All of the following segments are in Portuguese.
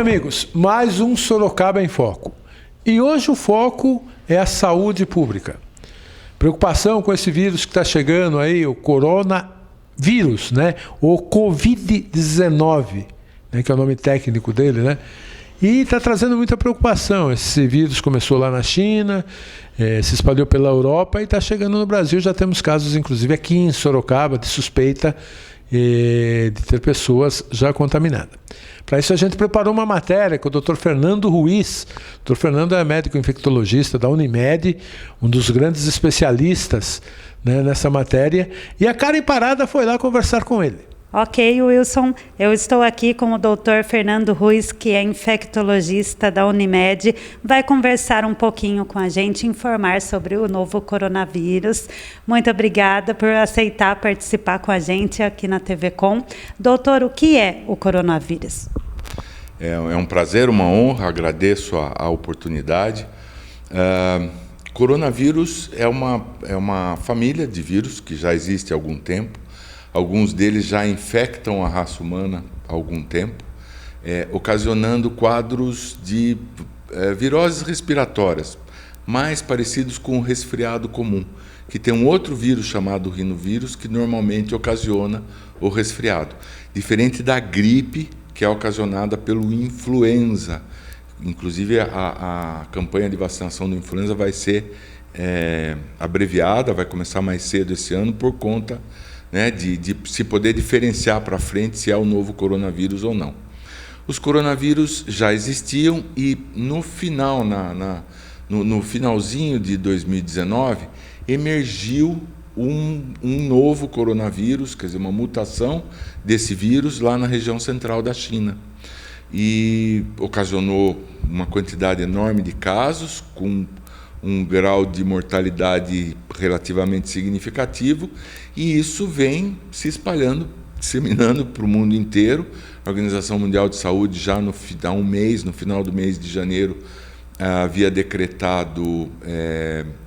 amigos, mais um Sorocaba em Foco. E hoje o foco é a saúde pública. Preocupação com esse vírus que está chegando aí, o coronavírus, né? O Covid-19, né? Que é o nome técnico dele, né? E está trazendo muita preocupação. Esse vírus começou lá na China, se espalhou pela Europa e está chegando no Brasil. Já temos casos, inclusive, aqui em Sorocaba, de suspeita de ter pessoas já contaminadas. Para isso a gente preparou uma matéria com o Dr. Fernando Ruiz. O Dr. Fernando é médico infectologista da Unimed, um dos grandes especialistas, né, nessa matéria. E a Karen Parada foi lá conversar com ele. Ok, Wilson, eu estou aqui com o Dr. Fernando Ruiz, que é infectologista da Unimed, vai conversar um pouquinho com a gente, informar sobre o novo coronavírus. Muito obrigada por aceitar participar com a gente aqui na TV Com. Doutor, o que é o coronavírus? É um prazer, uma honra, agradeço a oportunidade. Coronavírus é uma família de vírus que já existe há algum tempo. Alguns deles já infectam a raça humana há algum tempo, ocasionando quadros de viroses respiratórias, mais parecidos com o resfriado comum, que tem um outro vírus chamado rinovírus, que normalmente ocasiona o resfriado, diferente da gripe, que é ocasionada pelo influenza. Inclusive, a campanha de vacinação do influenza vai ser abreviada, vai começar mais cedo esse ano, por conta, né, de se poder diferenciar para frente se é o novo coronavírus ou não. Os coronavírus já existiam e no final, no finalzinho de 2019, emergiu um novo coronavírus, quer dizer, uma mutação desse vírus lá na região central da China. E ocasionou uma quantidade enorme de casos, com um grau de mortalidade relativamente significativo, e isso vem se espalhando, disseminando para o mundo inteiro. A Organização Mundial de Saúde, já há um mês, no final do mês de janeiro, havia decretado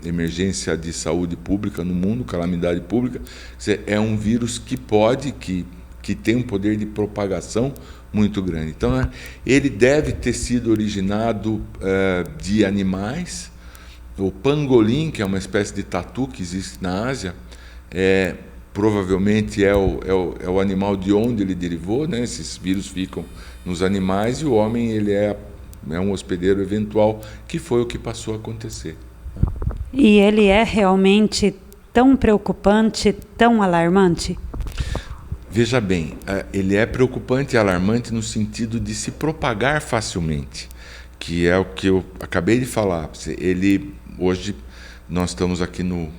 emergência de saúde pública no mundo, calamidade pública. Quer dizer, é um vírus que tem um poder de propagação muito grande. Então, ele deve ter sido originado de animais. O pangolim, que é uma espécie de tatu que existe na Ásia, provavelmente é o animal de onde ele derivou, né? Esses vírus ficam nos animais e o homem ele é um hospedeiro eventual, que foi o que passou a acontecer. E ele é realmente tão preocupante, tão alarmante? Veja bem, ele é preocupante e alarmante no sentido de se propagar facilmente, que é o que eu acabei de falar. Hoje nós estamos aqui no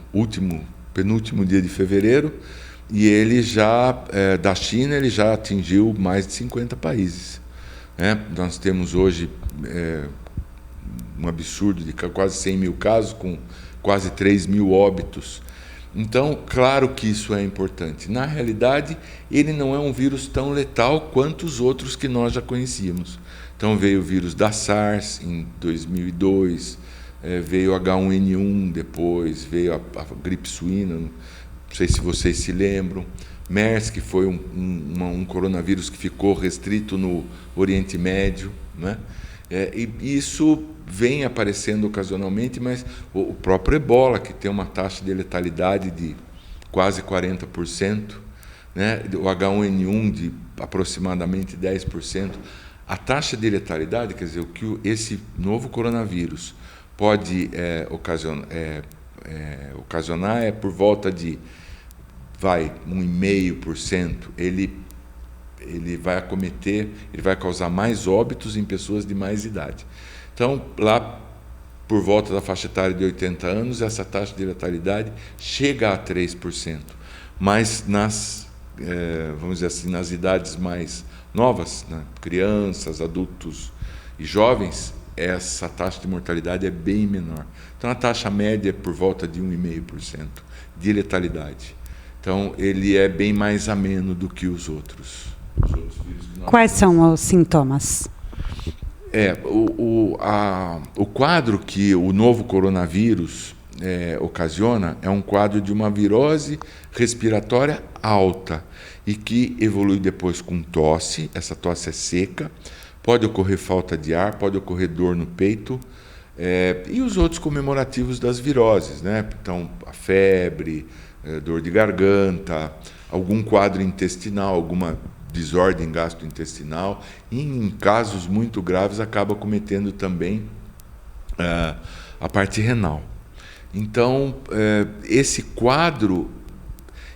penúltimo dia de fevereiro e ele da China, ele já atingiu mais de 50 países. Nós temos hoje um absurdo de quase 100 mil casos, com quase 3 mil óbitos. Então, claro que isso é importante. Na realidade, ele não é um vírus tão letal quanto os outros que nós já conhecíamos. Então, veio o vírus da SARS em 2002, veio o H1N1 depois, veio a gripe suína, não sei se vocês se lembram. MERS, que foi um coronavírus que ficou restrito no Oriente Médio, né? E isso vem aparecendo ocasionalmente, mas o próprio Ebola, que tem uma taxa de letalidade de quase 40%, né? O H1N1 de aproximadamente 10%. A taxa de letalidade, quer dizer, o que esse novo coronavírus pode ocasionar é por volta de 1,5%. Ele vai causar mais óbitos em pessoas de mais idade. Então, lá por volta da faixa etária de 80 anos, essa taxa de letalidade chega a 3%. Mas vamos dizer assim, nas idades mais novas, né, crianças, adultos e jovens, essa taxa de mortalidade é bem menor. Então, a taxa média é por volta de 1,5% de letalidade. Então, ele é bem mais ameno do que os outros vírus que nós Quais são os sintomas? O quadro que o novo coronavírus ocasiona é um quadro de uma virose respiratória alta e que evolui depois com tosse. Essa tosse é seca, pode ocorrer falta de ar, pode ocorrer dor no peito, e os outros comemorativos das viroses, né? Então, a febre, dor de garganta, algum quadro intestinal, alguma desordem gastrointestinal, e em casos muito graves acaba cometendo também a parte renal. Então, esse quadro,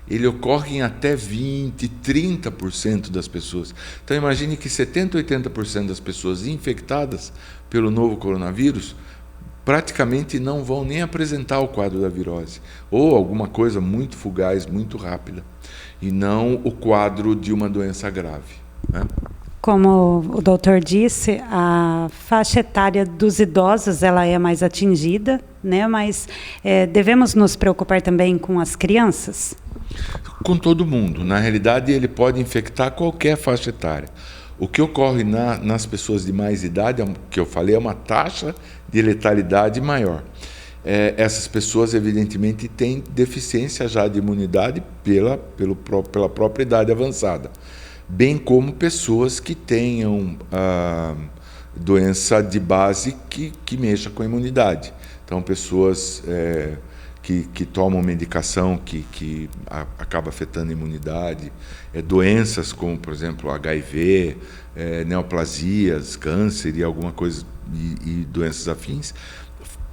ele ocorre em até 20%, 30% das pessoas. Então, imagine que 70%, 80% das pessoas infectadas pelo novo coronavírus praticamente não vão nem apresentar o quadro da virose, ou alguma coisa muito fugaz, muito rápida, e não o quadro de uma doença grave, né? Como o doutor disse, a faixa etária dos idosos ela é mais atingida, né? Mas devemos nos preocupar também com as crianças? Com todo mundo. Na realidade, ele pode infectar qualquer faixa etária. O que ocorre nas pessoas de mais idade, que eu falei, é uma taxa de letalidade maior. Essas pessoas, evidentemente, têm deficiência já de imunidade pela própria idade avançada, bem como pessoas que tenham doença de base que mexa com a imunidade. Então, pessoas que tomam medicação que acaba afetando a imunidade, doenças como, por exemplo, HIV, neoplasias, câncer e alguma coisa, e doenças afins,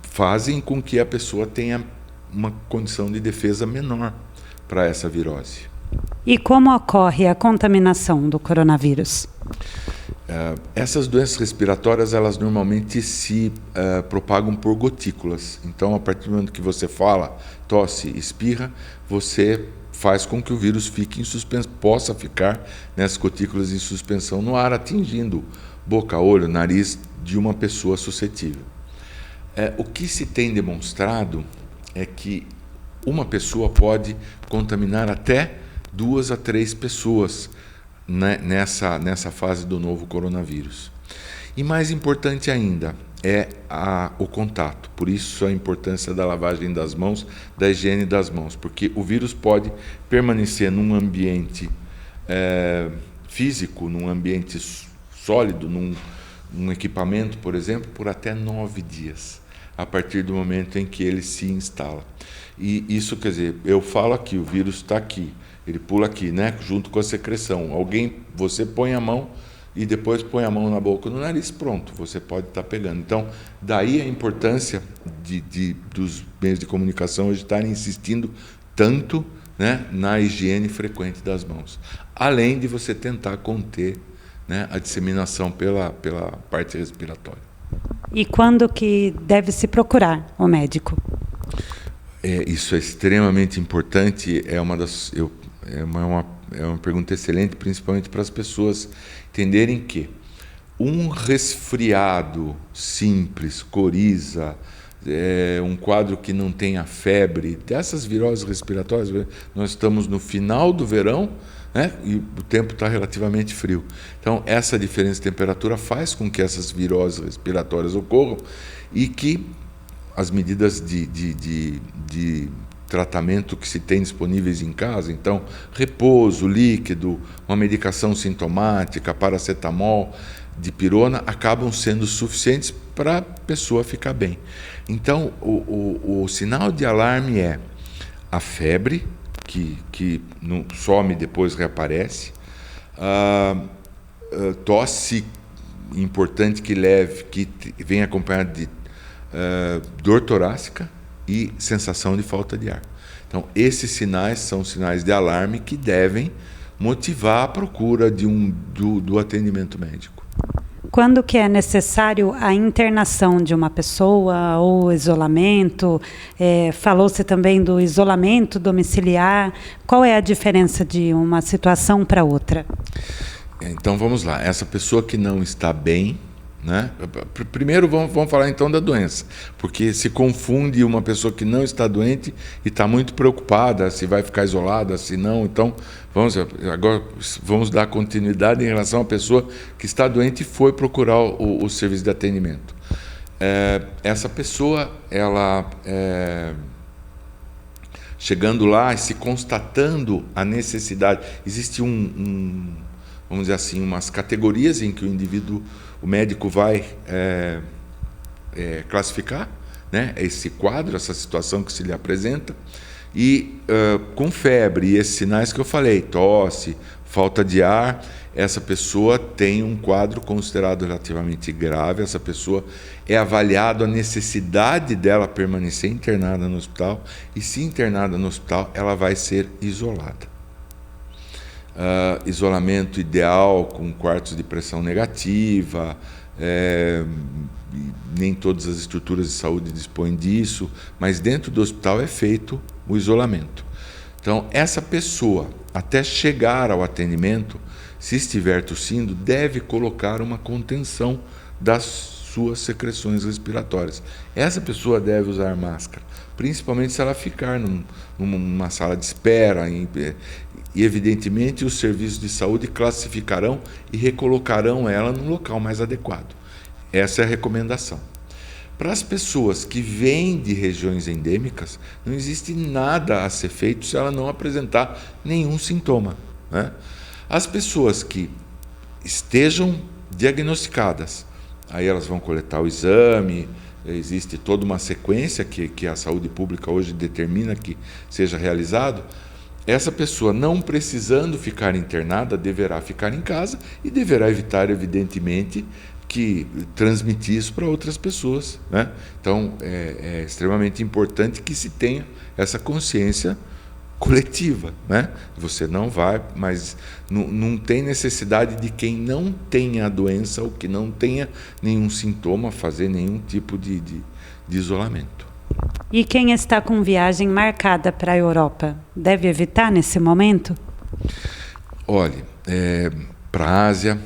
fazem com que a pessoa tenha uma condição de defesa menor para essa virose. E como ocorre a contaminação do coronavírus? Essas doenças respiratórias, elas normalmente se propagam por gotículas. Então, a partir do momento que você fala, tosse, espirra, você faz com que o vírus fique em suspensão, possa ficar nessas gotículas em suspensão no ar, atingindo boca, olho, nariz de uma pessoa suscetível. O que se tem demonstrado é que uma pessoa pode contaminar até 2 a 3 pessoas, né, nessa fase do novo coronavírus. E mais importante ainda é o contato. Por isso a importância da lavagem das mãos, da higiene das mãos, porque o vírus pode permanecer num ambiente físico, num ambiente sólido, num equipamento, por exemplo, por até 9 dias, a partir do momento em que ele se instala. E isso, quer dizer, eu falo aqui, o vírus está aqui, ele pula aqui, né, junto com a secreção. Você põe a mão e depois põe a mão na boca, no nariz, pronto, você pode estar pegando. Então, daí a importância dos meios de comunicação hoje estarem insistindo tanto, né, na higiene frequente das mãos, além de você tentar conter, né, a disseminação pela parte respiratória. E quando que deve se procurar o médico? Isso é extremamente importante, é uma pergunta excelente, principalmente para as pessoas entenderem que um resfriado simples, coriza, um quadro que não tenha febre, dessas viroses respiratórias, nós estamos no final do verão, né, e o tempo está relativamente frio. Então, essa diferença de temperatura faz com que essas viroses respiratórias ocorram e que as medidas de tratamento que se tem disponíveis em casa, então repouso, líquido, uma medicação sintomática, paracetamol, dipirona, acabam sendo suficientes para a pessoa ficar bem. Então, o sinal de alarme é a febre, que não some e depois reaparece, tosse importante que vem acompanhada de dor torácica e sensação de falta de ar. Então, esses sinais são sinais de alarme que devem motivar a procura do atendimento médico. Quando que é necessário a internação de uma pessoa ou isolamento? Falou-se também do isolamento domiciliar. Qual é a diferença de uma situação para outra? Então, vamos lá. Essa pessoa que não está bem, né? Primeiro vamos falar então da doença, porque se confunde uma pessoa que não está doente e está muito preocupada se vai ficar isolada, se não. Então agora vamos dar continuidade em relação à pessoa que está doente e foi procurar o serviço de atendimento. Essa pessoa, ela chegando lá e se constatando a necessidade, existe vamos dizer assim, umas categorias em que o médico vai classificar, né, esse quadro, essa situação que se lhe apresenta, e com febre e esses sinais que eu falei, tosse, falta de ar, essa pessoa tem um quadro considerado relativamente grave, essa pessoa é avaliado a necessidade dela permanecer internada no hospital, e se internada no hospital, ela vai ser isolada. Isolamento ideal com quartos de pressão negativa, nem todas as estruturas de saúde dispõem disso, mas dentro do hospital é feito o isolamento. Então, essa pessoa, até chegar ao atendimento, se estiver tossindo, deve colocar uma contenção das suas secreções respiratórias. Essa pessoa deve usar máscara, principalmente se ela ficar numa sala de espera, e evidentemente os serviços de saúde classificarão e recolocarão ela no local mais adequado. Essa é a recomendação. Para as pessoas que vêm de regiões endêmicas, não existe nada a ser feito se ela não apresentar nenhum sintoma, né? As pessoas que estejam diagnosticadas, aí elas vão coletar o exame, existe toda uma sequência que a saúde pública hoje determina que seja realizado. Essa pessoa, não precisando ficar internada, deverá ficar em casa e deverá evitar, evidentemente, que transmitir isso para outras pessoas, né? Então, é extremamente importante que se tenha essa consciência coletiva, né? Você não vai, mas não tem necessidade de quem não tenha a doença ou que não tenha nenhum sintoma fazer nenhum tipo de isolamento. E quem está com viagem marcada para a Europa, deve evitar nesse momento? Olha, para a Ásia,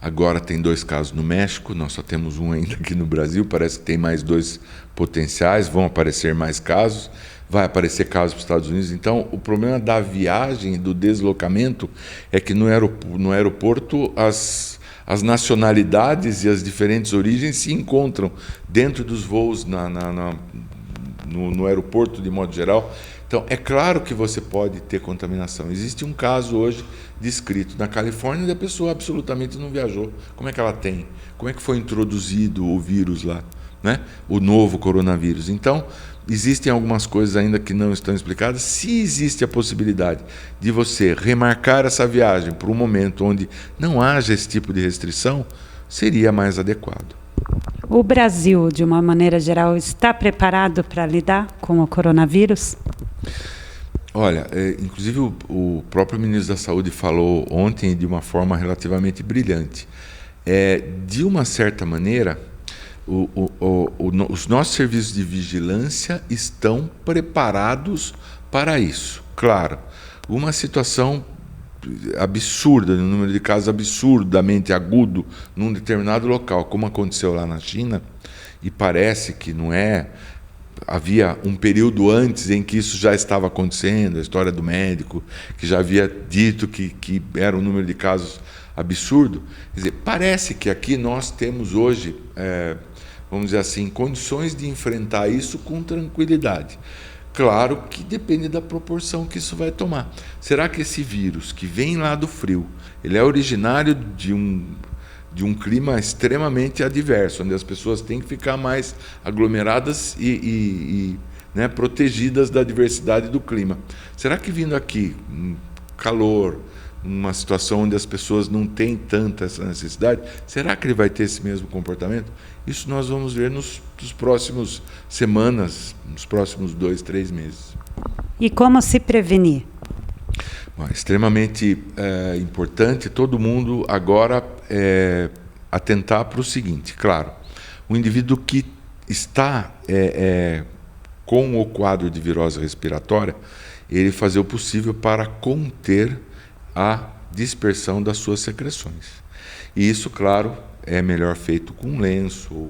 agora tem 2 casos no México, nós só temos um ainda aqui no Brasil, parece que tem mais 2 potenciais, vão aparecer mais casos, vai aparecer casos para os Estados Unidos. Então, o problema da viagem, do deslocamento, é que no aeroporto as nacionalidades e as diferentes origens se encontram dentro dos voos no aeroporto de modo geral. Então, é claro que você pode ter contaminação. Existe um caso hoje descrito na Califórnia da pessoa absolutamente não viajou. Como é que ela tem? Como é que foi introduzido o vírus lá, né? O novo coronavírus. Então, existem algumas coisas ainda que não estão explicadas. Se existe a possibilidade de você remarcar essa viagem para um momento onde não haja esse tipo de restrição, seria mais adequado. O Brasil, de uma maneira geral, está preparado para lidar com o coronavírus? Olha, inclusive o próprio ministro da Saúde falou ontem de uma forma relativamente brilhante. De uma certa maneira, os nossos serviços de vigilância estão preparados para isso. Claro, uma situação absurda, no número de casos absurdamente agudo num determinado local, como aconteceu lá na China, e parece que não é... Havia um período antes em que isso já estava acontecendo, a história do médico, que já havia dito que era um número de casos absurdo. Quer dizer, parece que aqui nós temos hoje, vamos dizer assim, condições de enfrentar isso com tranquilidade. Claro que depende da proporção que isso vai tomar. Será que esse vírus, que vem lá do frio, ele é originário de um clima extremamente adverso, onde as pessoas têm que ficar mais aglomeradas e protegidas da diversidade do clima? Será que vindo aqui, calor, uma situação onde as pessoas não têm tanta essa necessidade, será que ele vai ter esse mesmo comportamento? Isso nós vamos ver nos próximos semanas, nos próximos 2, 3 meses. E como se prevenir? Bom, extremamente importante todo mundo agora atentar para o seguinte. Claro, o indivíduo que está com o quadro de virose respiratória, ele fazer o possível para conter a dispersão das suas secreções. E isso, claro, é melhor feito com um lenço ou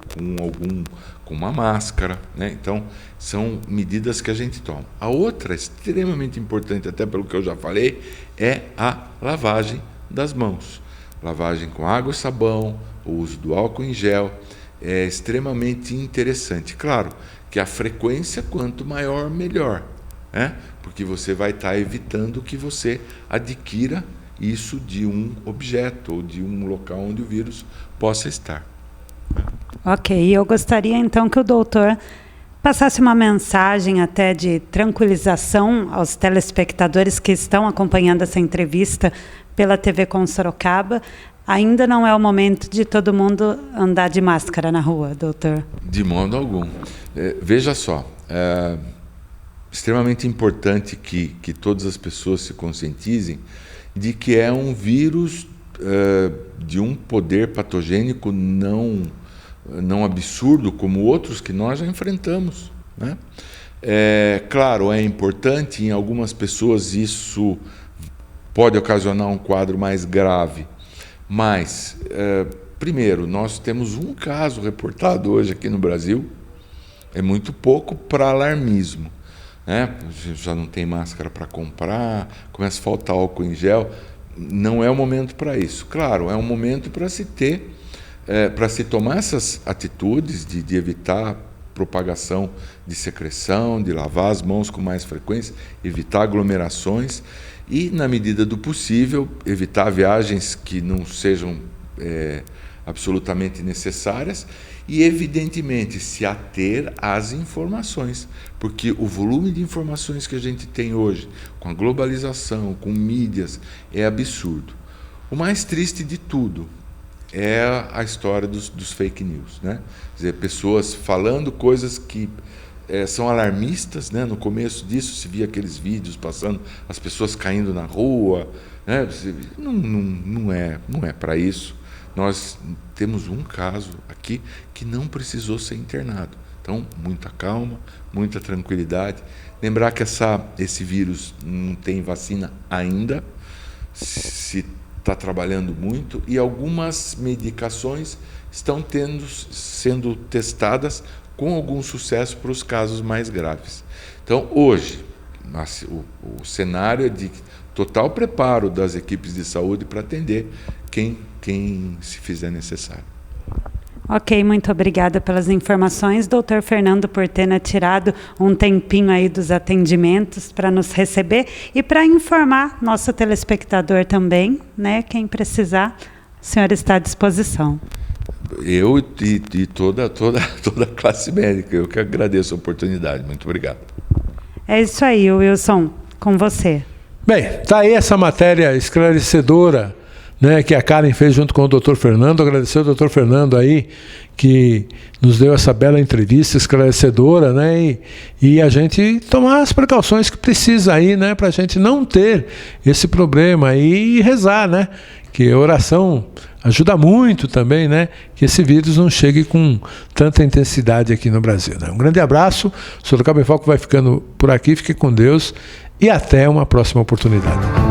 com uma máscara, né? Então, são medidas que a gente toma. A outra, extremamente importante, até pelo que eu já falei, é a lavagem das mãos. Lavagem com água e sabão, o uso do álcool em gel, é extremamente interessante. Claro que a frequência, quanto maior, melhor, né? Porque você vai estar evitando que você adquira isso de um objeto ou de um local onde o vírus possa estar. Ok, eu gostaria então que o doutor passasse uma mensagem até de tranquilização aos telespectadores que estão acompanhando essa entrevista pela TV Com Sorocaba. Ainda não é o momento de todo mundo andar de máscara na rua, doutor? De modo algum. Veja só, é extremamente importante que todas as pessoas se conscientizem de que é um vírus de um poder patogênico não absurdo como outros que nós já enfrentamos, né? Claro, é importante, em algumas pessoas isso pode ocasionar um quadro mais grave, mas, primeiro, nós temos um caso reportado hoje aqui no Brasil, é muito pouco para alarmismo, né? Já não tem máscara para comprar, começa a faltar álcool em gel, não é o momento para isso. Claro, é um momento para se ter, para se tomar essas atitudes de evitar propagação de secreção, de lavar as mãos com mais frequência, evitar aglomerações e, na medida do possível, evitar viagens que não sejam absolutamente necessárias e, evidentemente, se ater às informações, porque o volume de informações que a gente tem hoje, com a globalização, com mídias, é absurdo. O mais triste de tudo é a história dos fake news, né? Quer dizer, pessoas falando coisas que são alarmistas, né? No começo disso se via aqueles vídeos passando, as pessoas caindo na rua, né? Não é para isso. Nós temos um caso aqui que não precisou ser internado. Então, muita calma, muita tranquilidade. Lembrar que esse vírus não tem vacina ainda, se está trabalhando muito, e algumas medicações estão sendo testadas com algum sucesso para os casos mais graves. Então, hoje, o cenário é de total preparo das equipes de saúde para atender quem se fizer necessário. Ok, muito obrigada pelas informações, doutor Fernando, por ter tirado um tempinho aí dos atendimentos para nos receber e para informar nosso telespectador também, né? Quem precisar, o senhor está à disposição. Eu e toda a classe médica, eu que agradeço a oportunidade. Muito obrigado. É isso aí, Wilson, com você. Bem, está aí essa matéria esclarecedora, né, que a Karen fez junto com o Dr. Fernando. Agradecer ao Dr. Fernando aí, que nos deu essa bela entrevista esclarecedora, né, e a gente tomar as precauções que precisa aí, né, para a gente não ter esse problema e rezar, né, que a oração ajuda muito também, né, que esse vírus não chegue com tanta intensidade aqui no Brasil, né. Um grande abraço, o Sorocaba em Foco vai ficando por aqui, fique com Deus e até uma próxima oportunidade.